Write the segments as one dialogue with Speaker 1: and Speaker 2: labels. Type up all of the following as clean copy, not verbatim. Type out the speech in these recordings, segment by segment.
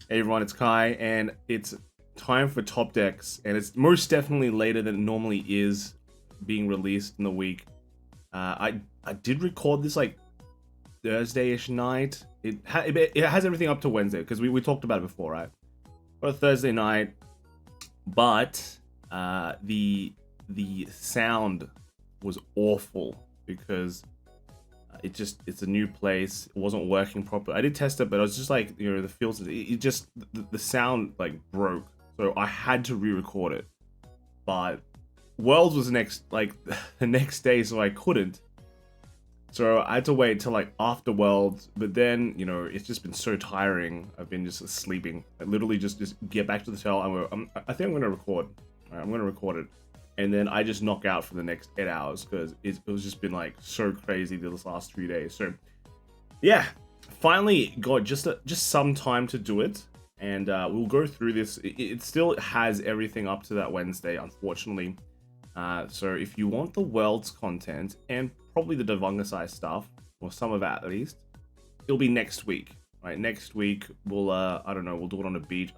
Speaker 1: Hey everyone, it's Kai, and it's time for top decks, and it's most definitely later than it normally is being released in the week. I did record this like Thursday-ish night. It has everything up to Wednesday because we talked about it before, right? But a Thursday night, but the sound was awful because it's a new place. It wasn't working properly. I did test it, but I was just like, the feels, the sound like broke, so I had to re-record it. But Worlds was the next day, so I couldn't. So I had to wait till like after Worlds, but then it's just been so tiring. I've been just sleeping. I literally just get back to the hotel. I think I'm gonna record. All right, I'm gonna record it, and then I just knock out for the next 8 hours because it was just been like so crazy this last 3 days. So yeah, finally got just some time to do it, and we'll go through this. It still has everything up to that Wednesday, unfortunately. So if you want the Worlds content and probably the Avantgarda stuff, or some of it at least, it'll be next week. Right, next week we'll I don't know, we'll do it on a beach.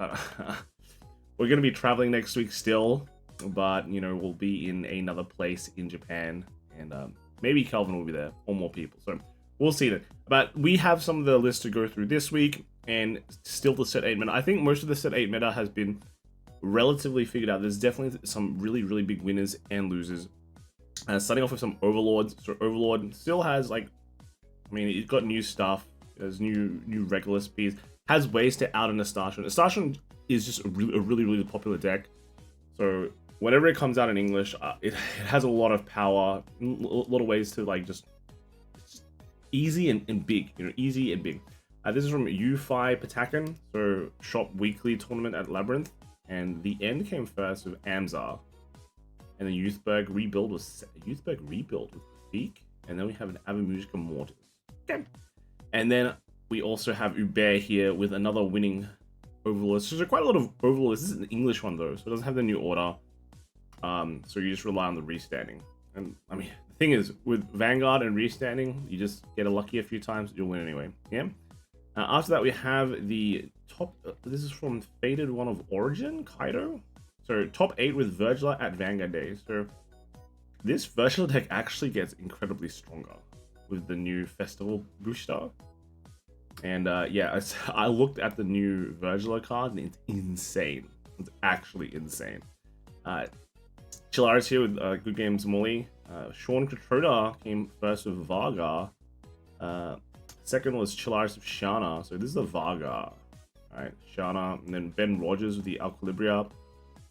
Speaker 1: We're gonna be traveling next week still, but we'll be in another place in Japan, and maybe Kelvin will be there or more people. So we'll see that. But we have some of the lists to go through this week, and still the set 8 meta. I think most of the set 8 meta has been relatively figured out. There's definitely some really big winners and losers. Starting off with some Overlords. So Overlord still has it's got new stuff. There's new regular speeds. Has ways to out an Astartion. Astartion is just a really popular deck. So whenever it comes out in English, it has a lot of power, a lot of ways to just easy and big. Easy and big. This is from U5 Patakan. So shop weekly tournament at Labyrinth. And the end came first with Amzar. And the Youthberk rebuild with Beak. And then we have an Avantgarda Mortis. Okay. And then we also have Uber here with another winning Overlord. So there's quite a lot of Overlords. This is an English one though, so it doesn't have the new order. So you just rely on the restanding. And the thing is, with Vanguard and restanding, you just get lucky a few times, you'll win anyway. Yeah. After that, we have the top. This is from Faded One of Origin, Kaido. So top 8 with Virgila at Vanguard Day. So this Virgila deck actually gets incredibly stronger with the new Festival booster. And yeah, I looked at the new Virgila card and it's insane. It's actually insane. Chillaris here with Good Games Molly. Sean Katroda came first with Varga. Second was Chillaris of Shana. So this is the Varga. Alright, Shana. And then Ben Rogers with the Alcalibria.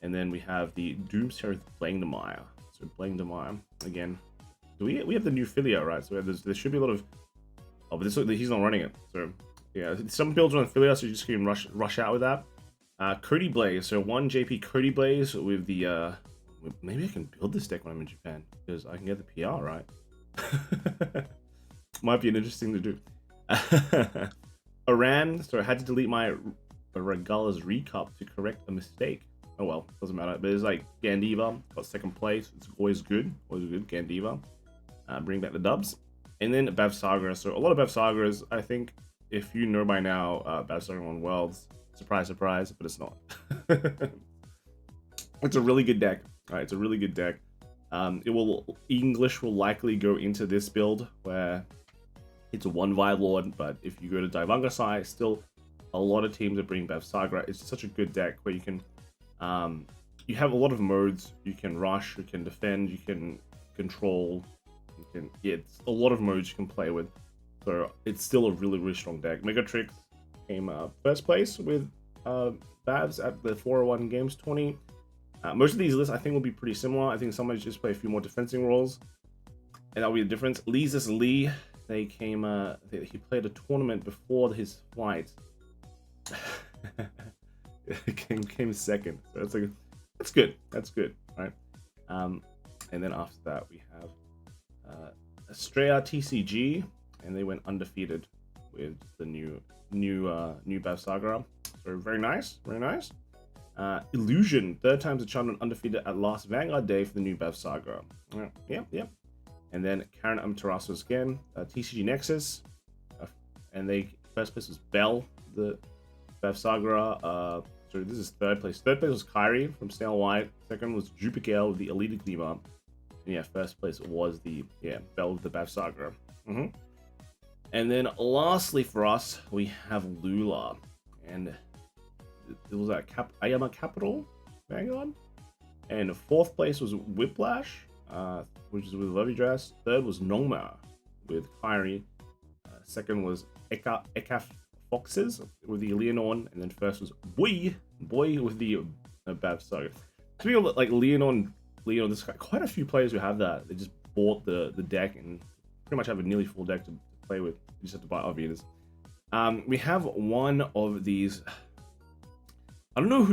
Speaker 1: And then we have the Doomsayer with Blangdemare. So Blangdemare again. We have the new Filia, right? So there should be a lot of. Oh, but he's not running it. So yeah, some builds run Filia, so you just can rush out with that. Cody Blaze. So one JP Cody Blaze with the. Maybe I can build this deck when I'm in Japan because I can get the PR, right? Might be an interesting to do. Iran. So I had to delete my Regala's Recup to correct a mistake. Oh well, doesn't matter. But it's like Gandiva got second place. It's always good. Gandiva. Bring back the dubs. And then Bavsargra. So a lot of Bavsargras, I think, if you know by now, Bavsargra won Worlds. Surprise, surprise, but it's not. It's a really good deck. All right, it's a really good deck. English will likely go into this build where it's a 1 Vibe Lord, but if you go to Avantgarda, still a lot of teams that bring Bavsargra. It's such a good deck where you can, you have a lot of modes. You can rush, you can defend, you can control. It's a lot of modes you can play with. So it's still a really strong deck. Megatrix came first place with Bavs at the 401 Games 20. Most of these lists I think will be pretty similar. I think somebody just play a few more defending roles, and that'll be the difference. Leezus Lee, they came. He played a tournament before his flight. came second. So that's good. That's good, right? And then after that we have Estrella TCG, and they went undefeated with the new Bavsargra. So very nice, very nice. Illusion, third time's a charm, undefeated at last Vanguard Day for the new Bavsargra. Yep. And then Karen Amaterasu again, TCG Nexus, and they first place was Bell, the Bavsargra. So this is third place. Third place was Kyrie from Snail White. Second was Jupiter with the Elite Gleamer. And yeah, first place was the Bell with the Bavsargra. And then lastly for us, we have Lula. And it was at Ayama Capital Vanguard. And fourth place was Whiplash, which is with Lovey Dress. Third was Nongma with Kyrie. Second was Eka Foxes with the Leonon. And then first was Boy with the Bavsargra. Speaking of like Leonon, there's quite a few players who have that. They just bought the deck and pretty much have a nearly full deck to play with. You just have to buy Arvinas. We have one of these. I don't know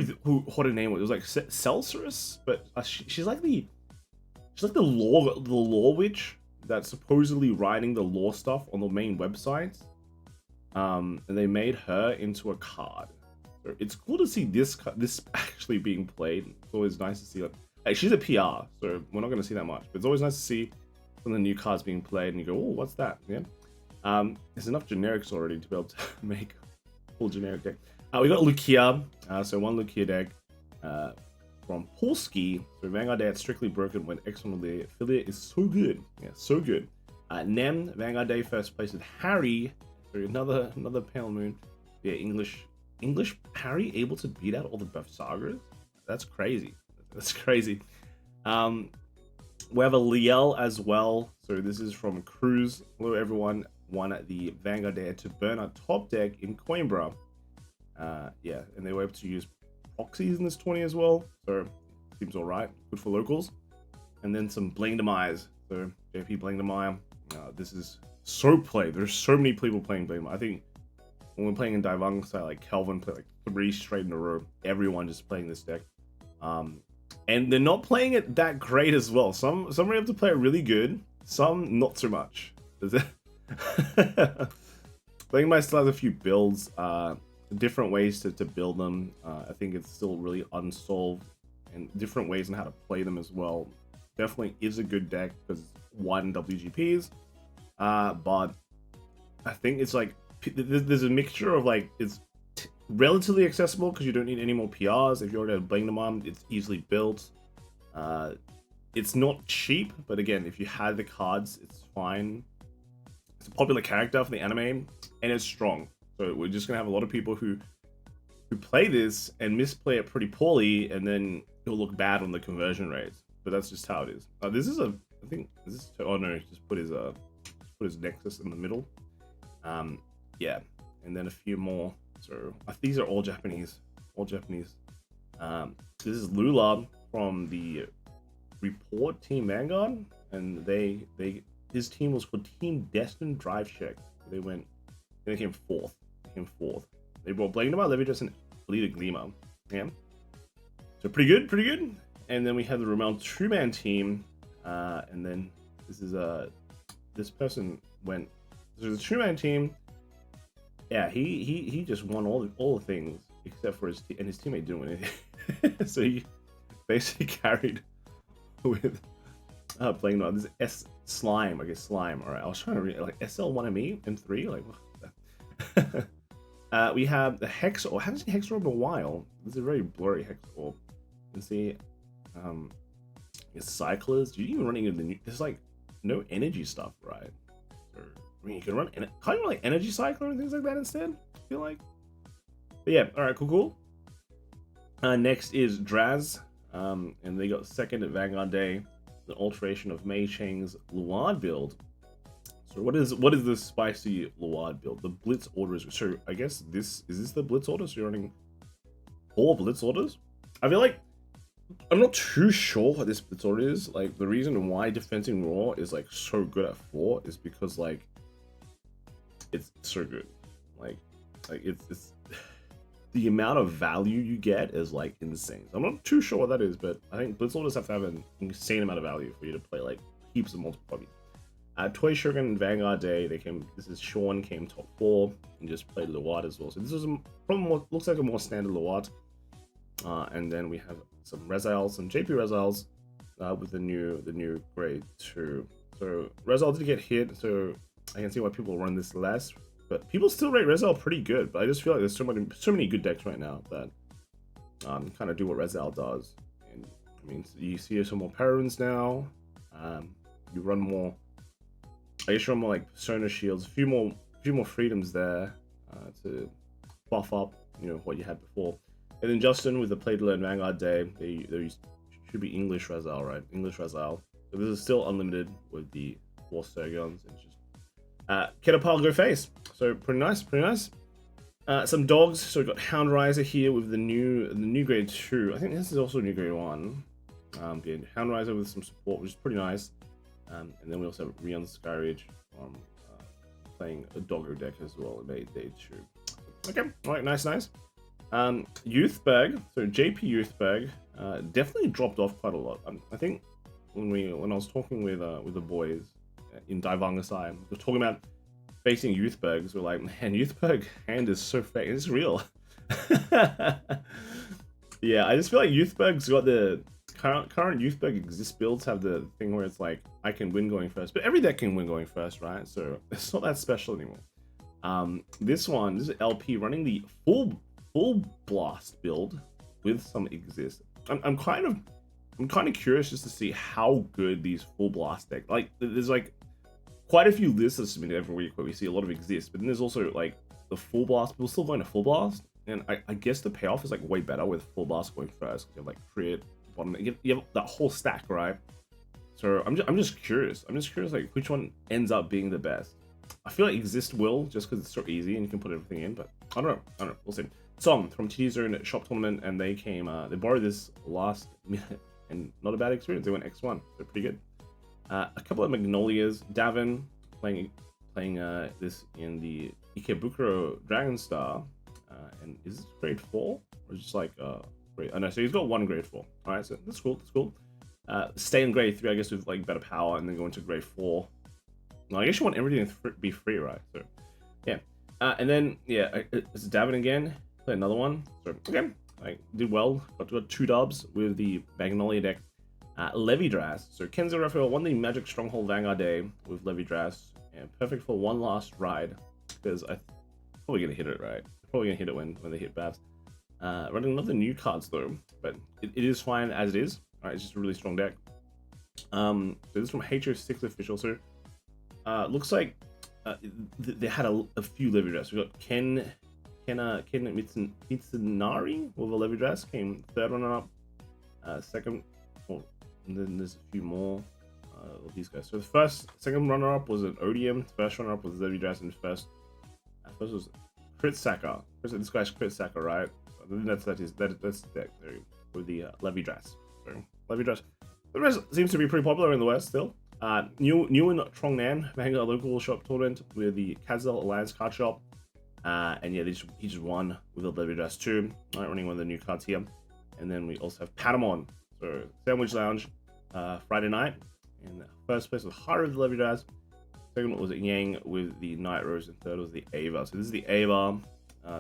Speaker 1: what her name was. It was like Selseera, but she's like the law witch that's supposedly writing the law stuff on the main website. And they made her into a card. So it's cool to see this actually being played. It's always nice to see it. Hey, she's a PR, so we're not going to see that much. But it's always nice to see some of the new cards being played, and you go, "Oh, what's that?" Yeah. There's enough generics already to be able to make a full generic deck. We got Lucia, so one Lucia deck from Polski. So Vanguard Day at Strictly Broken when X1 the affiliate is so good. Yeah, so good. Nem, Vanguard Day first place with Harry. So another Pale Moon. Yeah, English Harry able to beat out all the Bavsargras? That's crazy. That's crazy. We have a Liel as well. So this is from Cruz. Hello everyone. Won at the Vanguard Day to burn a top deck in Coimbra. Yeah, and they were able to use proxies in this 20 as well. So seems alright. Good for locals. And then some Blangdemare. So JP Blangdemare. This is so played. There's so many people playing Blangdemare. I think when we're playing in Divang style, like Kelvin played like 3 straight in a row. Everyone just playing this deck. And they're not playing it that great as well. Some are able to play it really good, some not so much. Blangdemare still has a few builds, different ways to build them. I think it's still really unsolved, and different ways on how to play them as well. Definitely is a good deck because it's wide in WGPs, but I think it's like there's a mixture of like it's relatively accessible because you don't need any more PRs. If you already have Blangdemare, it's easily built. It's not cheap, but again, if you had the cards, it's fine. It's a popular character for the anime, and it's strong. So we're just gonna have a lot of people who play this and misplay it pretty poorly, and then it'll look bad on the conversion rates. But that's just how it is. This is I think this is. Oh no, just put his Nexus in the middle. Yeah, and then a few more. So these are all Japanese. This is Lula from the Report Team Vanguard, and his team was called Team Destined Drive Check. They came fourth. They brought Blangdemare, Levitas, and Elite Gleamer. Yeah, so pretty good. And then we have the Ramel 2-man team, and then this is this person went. There's a 2-man team. Yeah, he just won all the things except for his and his teammate didn't win anything. So he basically carried with playing on this Slime. I guess Slime. All right, I was trying to read like SL1ME and 3. Like, what? We have the Hex Orb. I haven't seen Hex Orb in a while. This is a very blurry Hex Orb. You can see, Cyclers. Do you even running into the new? There's like no energy stuff, right? I mean, you can run, can't you run like Energy Cycler and things like that instead? I feel like. But yeah, all right, cool. Next is Draz, and they got second at Vanguard Day, the alteration of Mei Cheng's Luad build. So what is this spicy Luad build? The Blitz orders. So I guess is this the Blitz order? So you're running 4 Blitz orders? I feel like I'm not too sure what this Blitz order is. Like the reason why Defending Raw is like so good at 4 is because like it's so good. Like it's the amount of value you get is like insane. I'm not too sure what that is, but I think Blitz orders have to have an insane amount of value for you to play like heaps of multiple copies. Toy Shogun and Vanguard Day, this is Sean came top 4 and just played Luat as well. So this is probably looks like a more standard Luat. And then we have some Reziles, some JP Reziles with the new grade 2. So Rezile did get hit, so I can see why people run this less. But people still rate Rezal pretty good, but I just feel like there's so many good decks right now that kind of do what Rezal does. And I mean, you see some more Perons now. You run more. I guess you run more like Persona shields, a few more freedoms there to buff up, you know, what you had before. And then Justin with the Play to Learn Vanguard Day, they should be English Rezal, right? English Rezal. So this is still unlimited with the 4 Sergons. It's just Keter Pile Go Face. So pretty nice, pretty nice. Some dogs. So we've got Hound Riser here with the new grade 2. I think this is also new grade 1. Good. Hound Riser with some support, which is pretty nice. And then we also have Rion Skyridge playing a doggo deck as well. It made day 2. Okay, alright, nice. Youthberk. So JP Youthberk definitely dropped off quite a lot. I think when I was talking with the boys in Avantgarda, we were talking about facing Youthbergs. We're like, man, Youthberg hand is so fake. It's real. Yeah, I just feel like Youthberg's got the current Youthberg exist builds have the thing where it's like I can win going first, but every deck can win going first, right? So it's not that special anymore. This is LP running the full blast build with some exist. I'm kind of curious just to see how good these full blast decks. Like there's like quite a few lists submitted every week where we see a lot of exist, but then there's also like the full blast. People still going to full blast, and I guess the payoff is like way better with full blast going first. You have like crit bottom, you have that whole stack, right? So I'm just curious. Like which one ends up being the best. I feel like exist will just because it's so easy and you can put everything in, but I don't know. We'll see. Song from TD Zone Shop Tournament, and they they borrowed this last minute, and not a bad experience. They went X1, so pretty good. A couple of Magnolias. Davin playing this in the Ikebukuro Dragon Star, and is this grade 4 or just like grade? Oh no, so he's got 1 grade 4. All right, so that's cool. Stay in grade 3, I guess, with like better power, and then go into grade 4. No, I guess you want everything to be free, right? So yeah, and then yeah, it's Davin again. Play another one. So okay, I did well. Got 2 dubs with the Magnolia deck. Levidras. So Kenzo Raphael won the Magic Stronghold Vanguard Day with Levidras, and perfect for one last ride because I'm probably gonna hit it, right? Probably gonna hit it when they hit Bavs. Running none of the new cards though, but it is fine as it is. Alright, it's just a really strong deck. So this is from HO6 official. So looks like they had a few Levidras. We got Ken Mitsunari with a Levidras, came 3rd runner up. Second, and then there's a few more of these guys. So the second runner up was an Odium. First runner up was Levidras, and first was Crit Saka. This guy's Crit Saka, right? So that's the deck there with the Levidras. So Levidras. The rest seems to be pretty popular in the West still. New in Trongnan, Vanguard local shop tournament with the Kazel Alliance card shop. And yeah, he just won with the Levidras too. Right, running one of the new cards here. And then we also have Patamon. So Sandwich Lounge, Friday night. And first place was Haru with the Levidras. Second was Yang with the Night Rose, and third was the Ava. So this is the Ava.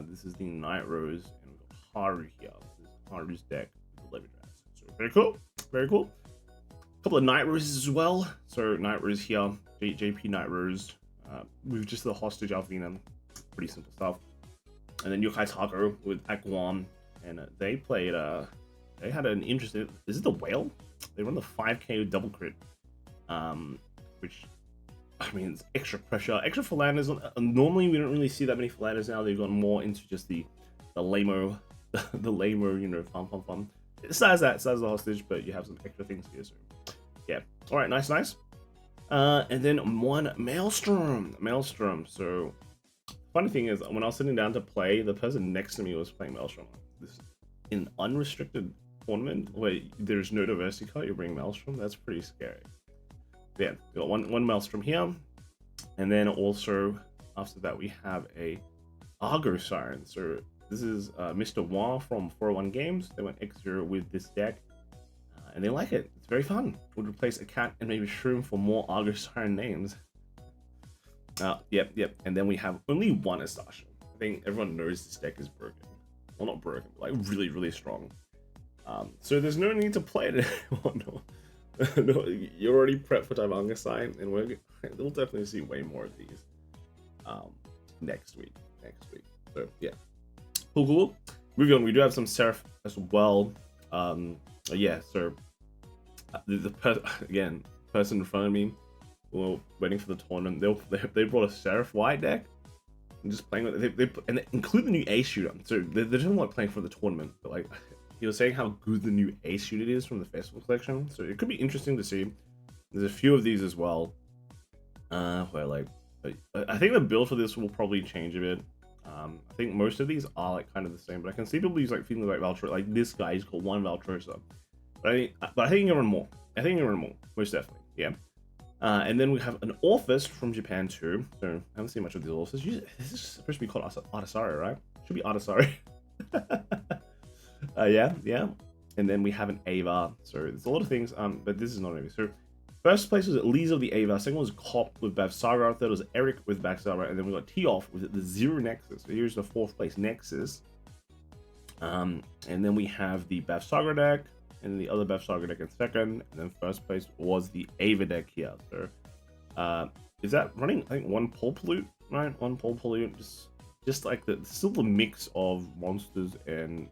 Speaker 1: This is the Night Rose, and we've got Haru here. This is Haru's deck with the Levidras. So very cool, very cool. A couple of Night Roses as well. So Night Rose here, JP Night Rose, with just the Hostage Alvina. Pretty simple stuff. And then Yokai Taco with Aquam, and they played they had an interesting. Is it the Whale? They run the 5k double crit, which I mean it's extra pressure, extra Philanders. Normally we don't really see that many Philanders now. They've gone more into just the lame-o, the lame-o, you know, fun. It says the Hostage, but you have some extra things here. So yeah, all right, nice. And then one Maelstrom. So funny thing is, when I was sitting down to play, the person next to me was playing Maelstrom. This in unrestricted tournament where there's no diversity card, you bring Maelstrom. That's pretty scary. Yeah, we got one Maelstrom here, and then also after that we have a Argo Siren. So this is Mr. Wah from 401 Games. They went X0 with this deck, and they like it. It's very fun. Would replace a cat and maybe shroom for more Argo Siren names. Yep. And then we have only one Astasha. I think everyone knows this deck is broken. Well, not broken, but like really, really strong. So there's no need to play it anymore. No, you're already prepped for Avantgarda, and we'll definitely see way more of these. next week. So yeah, cool. Moving on, we do have some Seraph as well. Yeah, so again, person in front of me, well, waiting for the tournament, they brought a Seraph white deck and just playing with it. And they include the new Ace shooter. So they're just like playing for the tournament, but like he was saying how good the new Ace shooter is from the festival collection. So it could be interesting to see. There's a few of these as well, where like I think the build for this will probably change a bit. I think most of these are like kind of the same, but I can see people use like feeling like Valtro. Like this guy, he's got one Valtrosa, but I think you can run more. I think you can run more, most definitely. Yeah. And then we have an Orphis from Japan too. So I haven't seen much of these Orphis. This is supposed to be called Artisari, right? Should be Artisari. Yeah. And then we have an Ava. So there's a lot of things. But this is not Ava. So first place was Lisa of the Ava. Second was Cop with Bavsargra. Third was Eric with Bavsargra. And then we got T-Off with the Zero Nexus. So here's the fourth place Nexus. And then we have the Bavsargra deck. And the other Bavsargra deck in second. And then first place was the Ava deck here. So is that running, I think, one Pole Pollute, right? One Pole Pollute. Just like still the mix of monsters and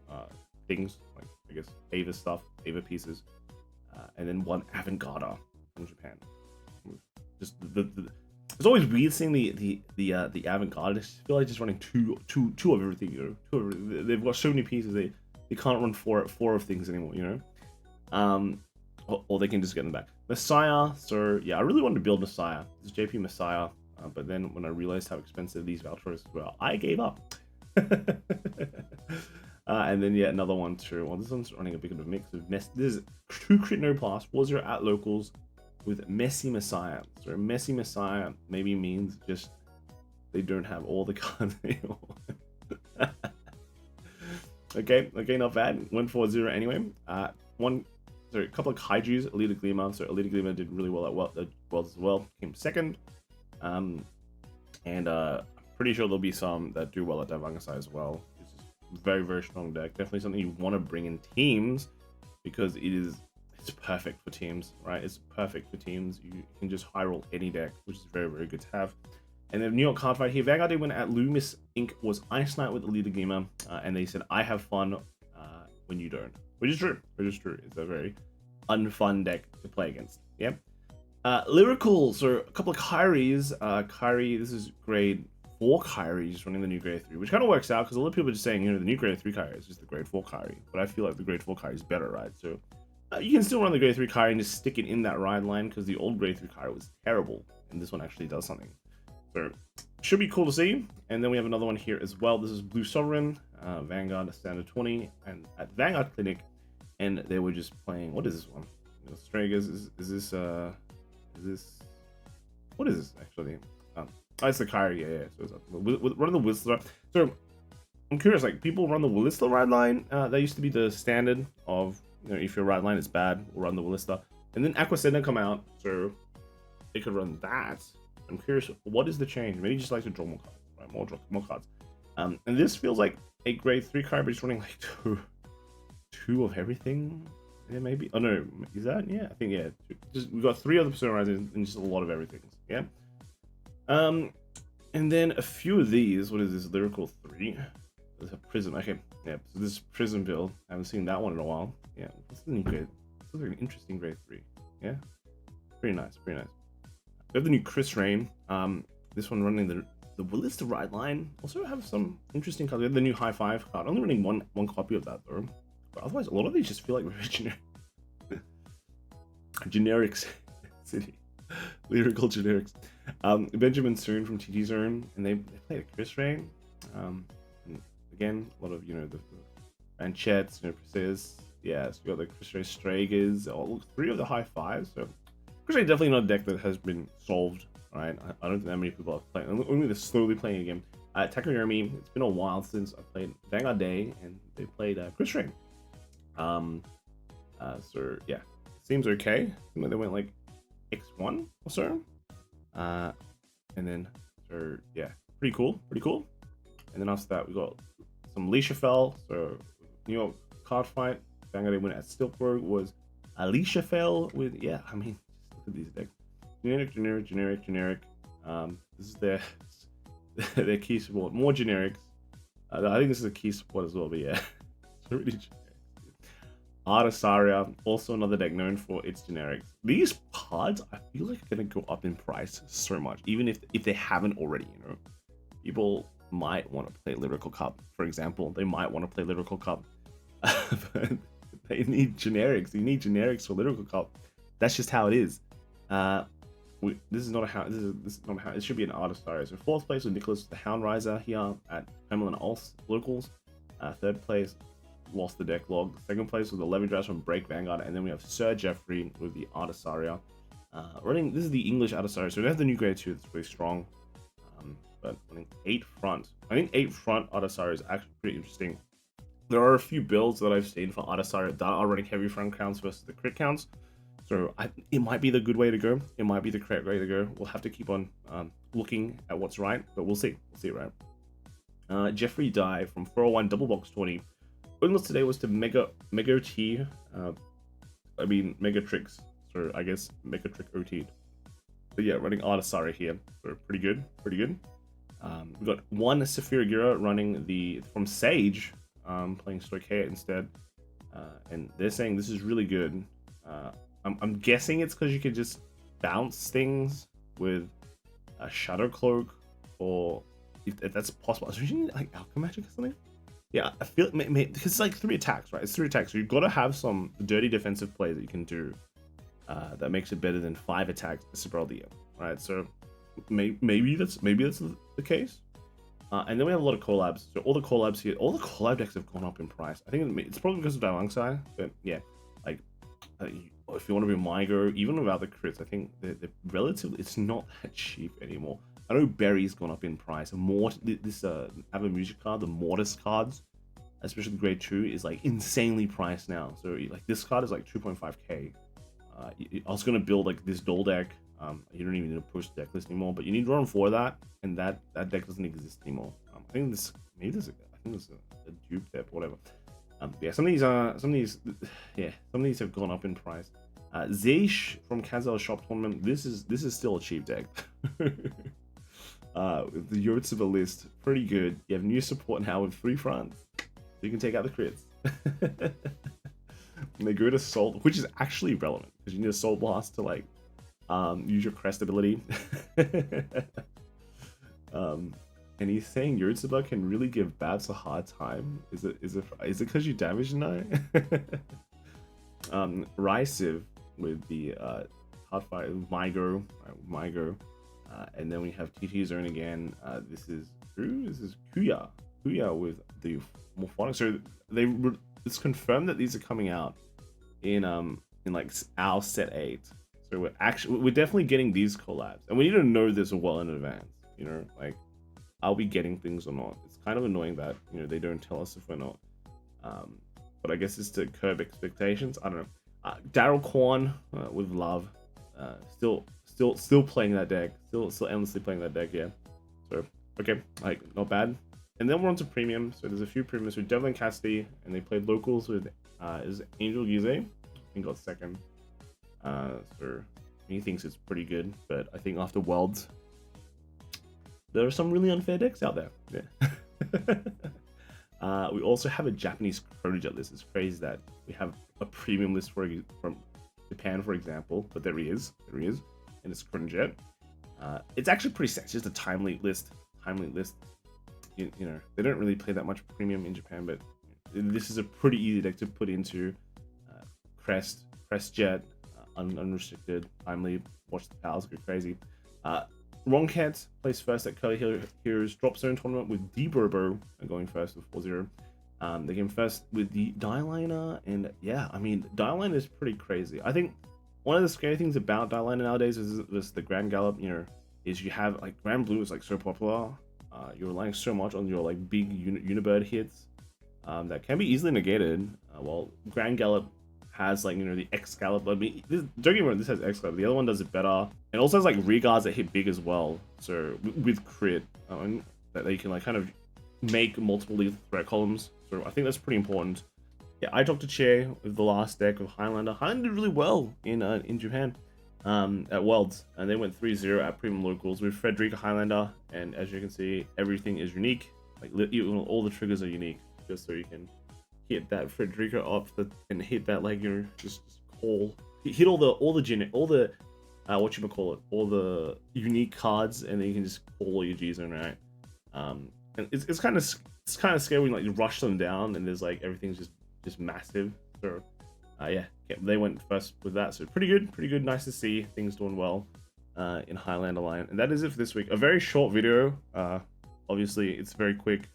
Speaker 1: things. Like, I guess, Ava stuff, Ava pieces. And then one Avantgarda from Japan. Just it's always weird seeing the Avantgarda. I just feel like just running two of everything, you know. They've got so many pieces they can't run four of things anymore, you know. Or they can just get them back. Messiah. So yeah, I really wanted to build Messiah. This is JP Messiah, but then when I realized how expensive these vouchers were, I gave up. And then yeah, another one too. Well, this one's running a bit of a mix of mess. This is 2 crit no pass, 4-0 at locals with Messy Messiah. So Messy Messiah maybe means just they don't have all the cards anymore. Okay, not bad. 1-4-0 anyway. A couple of Kaijus, Elita Gleamer. So Elita Gleamer did really well as well. Came second. And pretty sure there'll be some that do well at Avantgarda as well. It's just very, very strong deck. Definitely something you want to bring in teams because it's perfect for teams, right? It's perfect for teams. You can just high roll any deck, which is very, very good to have. And the New York card fight here, Vanguard did win at Loomis Inc. was Ice Knight with Elita Gleamer, and they said, I have fun when you don't. Which is true. It's a very unfun deck to play against. Yeah. Lyrical, so a couple of Kyries. Kyrie, this is grade 4 Kyrie, just running the new grade 3, which kind of works out because a lot of people are just saying, you know, the new grade 3 Kyrie is just the grade 4 Kyrie. But I feel like the grade 4 Kyrie is better, right? So you can still run the grade 3 Kyrie and just stick it in that ride line because the old grade 3 Kyrie was terrible. And this one actually does something. So should be cool to see. And then we have another one here as well. This is Blue Sovereign, Vanguard standard 20, and at Vanguard Clinic, and they were just playing. What is this one? Stragas. Is this? What is this actually? Oh, it's the Kyrie. Yeah. So it's run the Whistler. So I'm curious. Like people run the Whistler ride line. That used to be the standard of, you know, if your ride line is bad, we'll run the Whistler. And then Aquasena come out, so they could run that. I'm curious, what is the change? Maybe just like to draw more cards, right? More cards. And this feels like a grade 3 card, but it's running like two of everything. Yeah, maybe. Oh no, is that? Yeah, I think yeah. We got 3 other Persona Risers and just a lot of everything. Yeah. And then a few of these. What is this? Lyrical 3. There's a Prism. Okay, yeah. So this Prism build. I haven't seen that one in a while. Yeah, this is a new grade. This is like an interesting grade 3. Yeah, pretty nice. We have the new Chris Rain. This one running the Willis to Ride line. Also have some interesting cards. We have the new High Five card. Only running one copy of that though. But otherwise, a lot of these just feel like very generics city. Lyrical generics. Benjamin Soon from TT Zone, and they played a Chris Rain. And again, a lot of, you know, the Ranchettes, you know, Perseus. Yeah, so you got the Chris Rain Stragers. Oh, 3 of the High Fives. So Chris Rain definitely not a deck that has been solved. Right, I don't think that many people are playing. Only they're slowly playing again. Takoyami, it's been a while since I played Vanguard Day, and they played Chris Rain. So yeah, seems okay. They went like X1 or so. And then so yeah, pretty cool. And then after that, we got some Alicia Fell. So New York card fight. Vanguard Day win at Stiltberg was Alicia Fell with, yeah. I mean, just look at these decks. Generic. This is their key support. More generics. I think this is a key support as well, but yeah. It's really generic. Artisaria, also another deck known for its generics. These cards, I feel like are going to go up in price so much, even if they haven't already, you know. People might want to play Lyrical Cup, for example. They might want to play Lyrical Cup. But they need generics. You need generics for Lyrical Cup. That's just how it is. This is not a hound. This is not a hound. It should be an Artisaria. So 4th place with Nicholas the Hound Riser here at Permanent Alts Locals. 3rd place, lost the deck log. 2nd place with 11 drafts from Break Vanguard, and then we have Sir Jeffrey with the Artisaria. Running, this is the English Artisaria, so we have the new grade 2 that's really strong. But running 8 front. I think 8 front Artisaria is actually pretty interesting. There are a few builds that I've seen for Artisaria that are running heavy front counts versus the crit counts. So it might be the good way to go. It might be the correct way to go. We'll have to keep on looking at what's right, but we'll see. We'll see, right? Jeffrey Dye from 401 Double Box 20. Winless today was to Mega T. Mega Tricks. So I guess Mega Trick OT. But yeah, running Artisaria here. So pretty good. Pretty good. We've got one Sephirogila running from Sage, playing Stoicheia instead. And they're saying this is really good. I'm guessing it's because you could just bounce things with a Shadow Cloak, or if that's possible. Is there like Alchemy Magic or something? Yeah, I feel because it's like 3 attacks, right? It's 3 attacks, so you've got to have some dirty defensive play that you can do that makes it better than 5 attacks Sephirogila, right? So maybe that's the case. And then we have a lot of collabs. So all the collabs here, all the collab decks have gone up in price. I think it's probably because of Bavsargra, but yeah, like if you want to be Mygo, even without the crits, I think they're relatively, it's not that cheap anymore. I know Berry's gone up in price. This Avantgarda card, the Mortis cards, especially the grade 2, is like insanely priced now. So like this card is like 2.5k. I was gonna build like this dual deck. You don't even need to push the deck list anymore, but you need to run 4 of that, and that deck doesn't exist anymore. I think this is a dupe deck, whatever. Yeah, some of these have gone up in price. Zeish from Kazel's Shop Tournament. This is still a cheap deck. With the Youthberk list, pretty good. You have new support now with 3 fronts, so you can take out the crits. And they go to Soul, which is actually relevant because you need a Soul Blast to like use your crest ability. And he's saying Youthberk can really give Babs a hard time. Is it because you damage now? Rysiv with the Hardfire Mygo, and then we have TT Zone again. This is Kuya with the Morphonic. So it's confirmed that these are coming out in like our set 8. So we're definitely getting these collabs, and we need to know this well in advance. You know, like, are we getting things or not? It's kind of annoying that, you know, they don't tell us if we're not. But I guess it's to curb expectations. I don't know. Daryl Korn with Love, still playing that deck, still endlessly playing that deck. Yeah. So okay, like not bad. And then we're on to premium. So there's a few premiums with Devlin Cassidy, and they played locals with is Angel Gize. I think got 2nd. So he thinks it's pretty good, but I think after Worlds, there are some really unfair decks out there. Yeah. We also have a Japanese Chronojet list. It's crazy that we have a premium list from Japan, for example, but there he is, and it's Chronojet. It's actually pretty sad. It's just a timely list. You know, they don't really play that much premium in Japan, but this is a pretty easy deck to put into Crest Jet, Unrestricted, Timely, watch the powers go crazy. Roncat plays first at Curly Heroes Drop Zone Tournament with D-Burbo going first with 4-0. They came first with the Dieliner, and yeah, I mean, Dieliner is pretty crazy. I think one of the scary things about Dieliner nowadays is the Grand Gallop, you know, is you have, like, Grand Blue is, like, so popular. You're relying so much on your, like, big Unibird hits that can be easily negated, while Grand Gallop has, like, you know, the X Gallop. I mean, don't get me wrong, this has X Gallop. The other one does it better. It also has, like, regards that hit big as well. So, with crit, that they can, like, kind of make multiple lethal threat columns. So, I think that's pretty important. Yeah, I talked to Che with the last deck of Highlander. Highlander did really well in Japan. at Worlds, and they went 3-0 at Premium Locals with Frederica Highlander, and as you can see, everything is unique. Like even all the triggers are unique, just so you can hit that Frederica off and hit that, like, you know, just call, hit all the all the unique cards, and then you can just call all your G-Zone, right? And it's kind of scary when, like, you rush them down and there's like everything's just massive. So yeah, they went first with that, so pretty good. Nice to see things doing well in Highlander line. And that is it for this week. A very short video. Obviously it's very quick.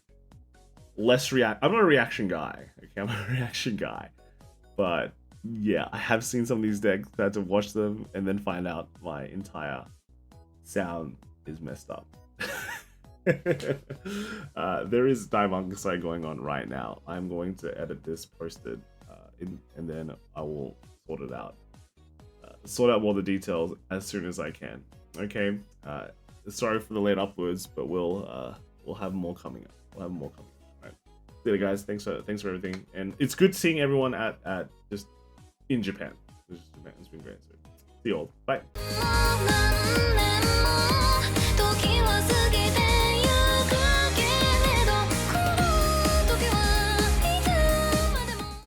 Speaker 1: I'm not a reaction guy. Okay, I'm not a reaction guy, but yeah, I have seen some of these decks. I had to watch them and then find out my entire sound is messed up. There is Avantgarda going on right now. I'm going to edit this, post it, and then I will sort it out. Sort out all the details as soon as I can. Okay. Sorry for the late uploads, but we'll have more coming up. We'll have more coming up. All right. Later, guys. Thanks for everything, and it's good seeing everyone at just in Japan. It's been great. So, see you all. Bye.